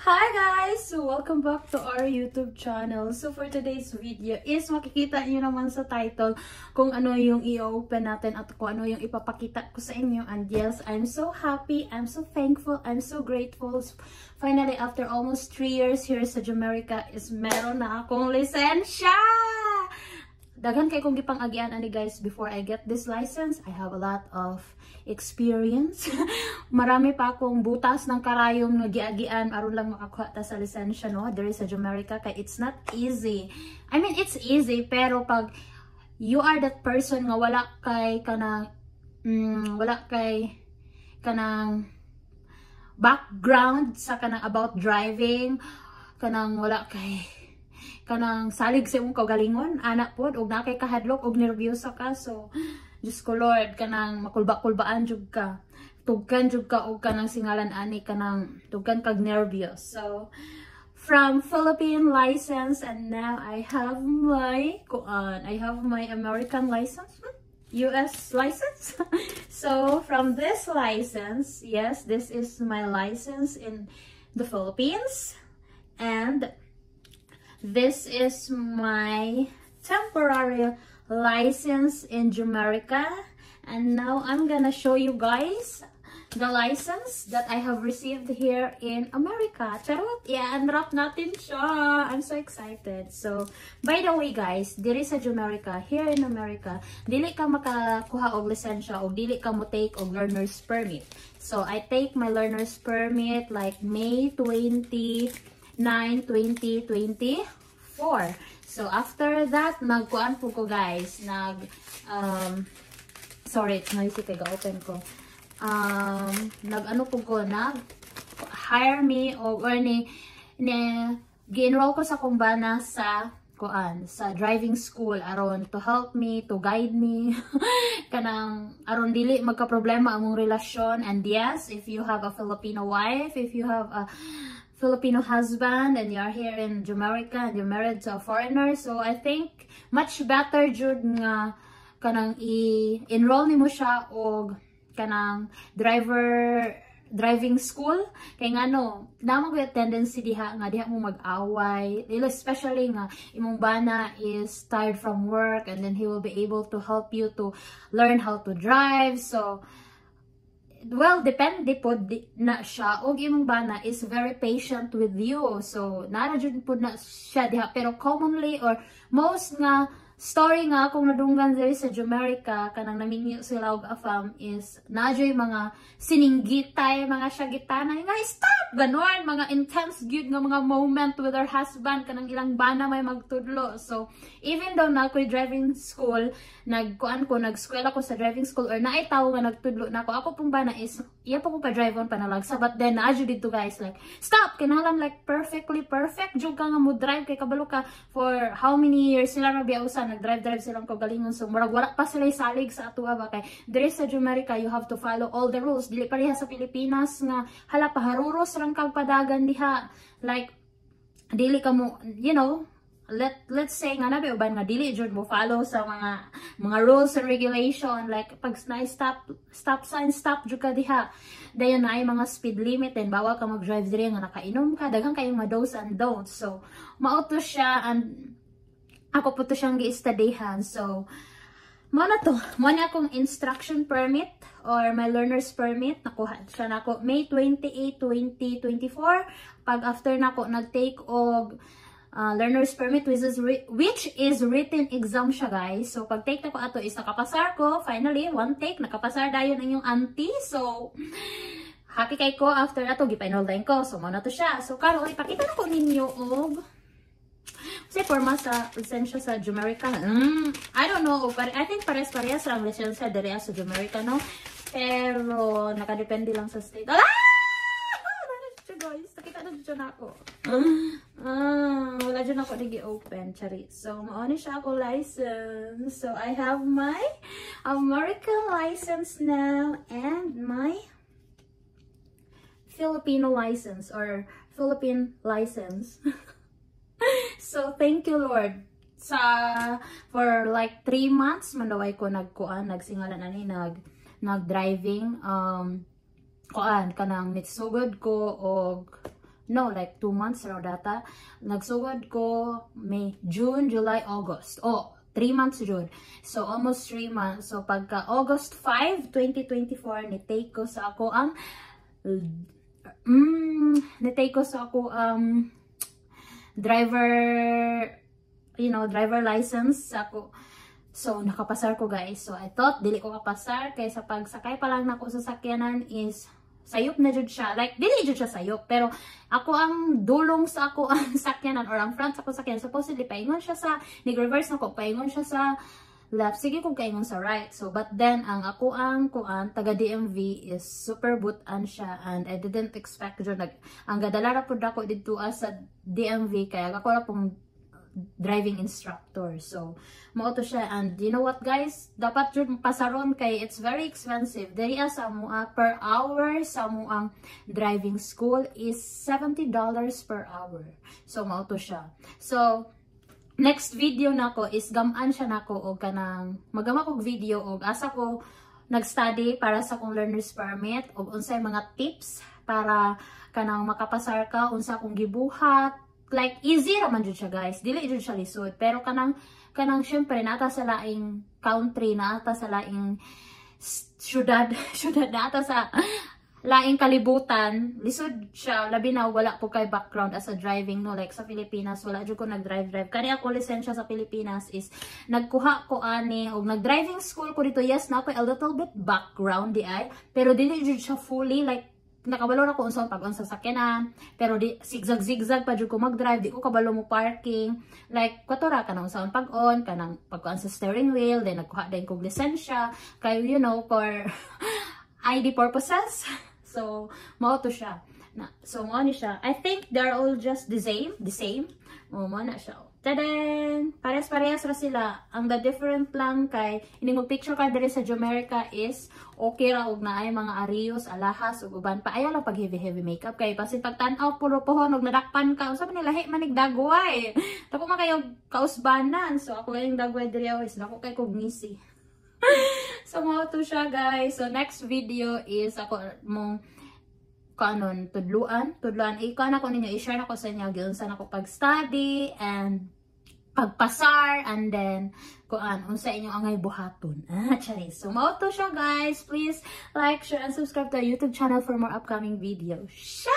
Hi guys! So welcome back to our YouTube channel. So for today's video is makikita nyo naman sa title kung ano yung i-open natin at kung ano yung ipapakita ko sa inyo. And yes, I'm so happy, I'm so thankful, I'm so grateful. Finally, after almost 3 years here sa Jamaica is meron na akong lisensya! Daghan kay kong gipang-agian ani guys before I get this license. I have a lot of experience. Marami pa akong butas ng karayom na giagian aron lang makakuha ta sa lisensya no. There is a Jamaica kay it's not easy. I mean it's easy pero pag you are that person nga wala kay kanang background sa kanang about driving, kanang wala kay kanang salig sa imong kaugalingon anak pod og nakay kahadlok og nervyosa ka. So Diyos ko Lord, kanang makulba-kulbaan jud ka, tugkan jud ka og kanang singalan ani kanang tugkan kag nervyos. So from Philippine license and now I have my American license, US license. So from this license, yes, this is my license in the Philippines, and this is my temporary license in Jamaica. And now I'm gonna show you guys the license that I have received here in America. Charot! I-unwrap natin siya. I'm so excited. So, by the way guys, diri sa Jamaica, here in America, dili ka makakuha og lisensya o dili ka mo take og learner's permit. So, I take my learner's permit like May 2024. So after that, nagkuan po ko guys, sorry, it's noisy kay ga-open ko. Hire me or gi-enroll ko sa kumbana sa driving school aron to help me, to guide me kanang aron dili magka-problema among relasyon. And yes, if you have a Filipino wife, if you have a Filipino husband and you are here in Jamaica and you're married to a foreigner, so I think much better jud nga kanang i-enroll nimo siya og kanang driving school kay ngano namo gyud tendency diha mo mag-away, especially nga imong bana is tired from work and then he will be able to help you to learn how to drive. So well, depende po na siya og imong bana is very patient with you. So nara jud po na siya diha, pero commonly or most nga story nga akong nadunggan diri sa Jamaica kanang naminyo sila og afam is nadyoy mga sininggitay, mga syagitana nga stop ganon, mga intense gyud nga mga moment with her husband kanang ilang bana may magtudlo. So even though na ako'y driving school, nag-eskwela ko sa driving school or naay tawo nga nagtudlo nako, ako pong bana is iya pa ko pa drive on panalagsa, but then naadyo dito guys like stop kinahanglan like perfectly perfect jud ka nga mo drive kay kabalo ka for how many years sila na biausa nag-drive silang kagalingon. So murag wala pa sila salig sa atuwa ba kay diri sa Jamaica you have to follow all the rules. Dili pareha sa Pilipinas nga hala paharuros rang kag padagan diha, like dili ka mo, you know, let's say nga nabi uban nga dili jud mo follow sa mga rules and regulation, like pag stop sign stop jud ka diha, dayon na ay mga speed limit and bawal ka mag-drive diri nga nakainom ka, daghang kayong mga do's and don'ts. So mao to siya, and ako po to siyang gi-studyhan. So mo na akong instruction permit or my learner's permit, nakuha siya nako May 28, 2024. Pag after nako nag-take og learner's permit which is written exam siya guys. So pag take nako ato is nakapasar ko, finally one take nakapasar dayon ang yung auntie. So happy kay ko after ato gipa-enroll din ko. So mo na to siya. So karon ipakita nako ninyo og kasi forma sa lisensya sa Jamaica. I don't know, but I think pares-pares ang lisensya diri sa Jamaica, no? Pero nakadepende lang sa state. Ah! Guys, nakita na dyan ako. Wala dyan ako nag-i-open, chari. So, mauni siya ako license. So, I have my American license now and my Filipino license or Philippine license. So thank you Lord for like 3 months mandaway ko nagsingalan ani nag-driving kanang nitsugod ko og no, like 2 months raw data. Nagsugod ko May, June, July, August. Oh, 3 months June. So, almost 3 months. So, pagka August 5, 2024, ni-take ko sa ako ang driver, driver license ako. So, nakapasar ko guys. So, I thought, dili ko kapasar. Kaysa pagsakay pa lang nako sa sakyanan is, sayop na jud siya. Like, dili jud siya sayop. Pero, ako ang dulong sa ako ang sakyanan or ang front sa ako sakyanan. Supposedly, paingon siya sa, nag-reverse na ko, paingon siya sa left. Sige kung kaingon sa right. So, but then, ang ako ang kuan, taga DMV is super butan siya. And I didn't expect jud. Ang gadalara po dako dito sa DMV. Kaya ako na pong driving instructor. So, mao to siya. And you know what guys? Dapat jud pasaron kay it's very expensive. Diri sa mua per hour sa muang driving school is $70 per hour. So, mao to siya. So, next video nako is gaman siya nako og kanang magama kog video og asa ko nag-study para sa kong learner's permit og unsay mga tips para kanang makapasar ka, unsa kong gibuhat. Like, easy raman dyan siya guys. Dili dyan siya lisod. Pero kanang syempre, nata sa laing country, nata sa laing syudad, nata sa laing kalibutan, lisod siya. Labi na, wala po kay background as a driving, no? Like, sa Pilipinas, wala dyan ko nag-drive. Kani ako lisensya sa Pilipinas is, nagkuha ko ani, o nag-driving school ko dito. Yes, na ako a little bit background di ay. Pero dili dyan siya fully, like, nakabalo na ko unsang pag-on sa sakyanan, pero di zigzag pa jud ko mag-drive, di ko kabalo mo parking. Like katora ka nang unsang pag-on, kanang pag-on sa steering wheel, then nagkuha din kog lisensya kay for ID purposes. So mao to siya. So mo ni siya. I think they're all just the same. Mo na siya. Tadan! Parehas-parehas ra sila. Ang the different lang kay ining picture card diri sa Jomerica is okay ra og naay mga arios, alahas ug uban pa. Ayaw lang pag heavy makeup kay basin pag tan-aw puro pohon og nadakpan ka. Unsa man lahi manig dagway. Dako man kayo kausbanan. So ako yung dagway diri is dako kay kog ngisi. So mao to siya guys. So next video is ako mong kanon tudluan ikaw na ko ninyo i-share na ko sa inyo giunsa na ko pag-study and pagpasar and then kuan unsa inyo angay buhaton. Charis. So mao to siya guys. Please like, share and subscribe to our YouTube channel for more upcoming videos. Ciao.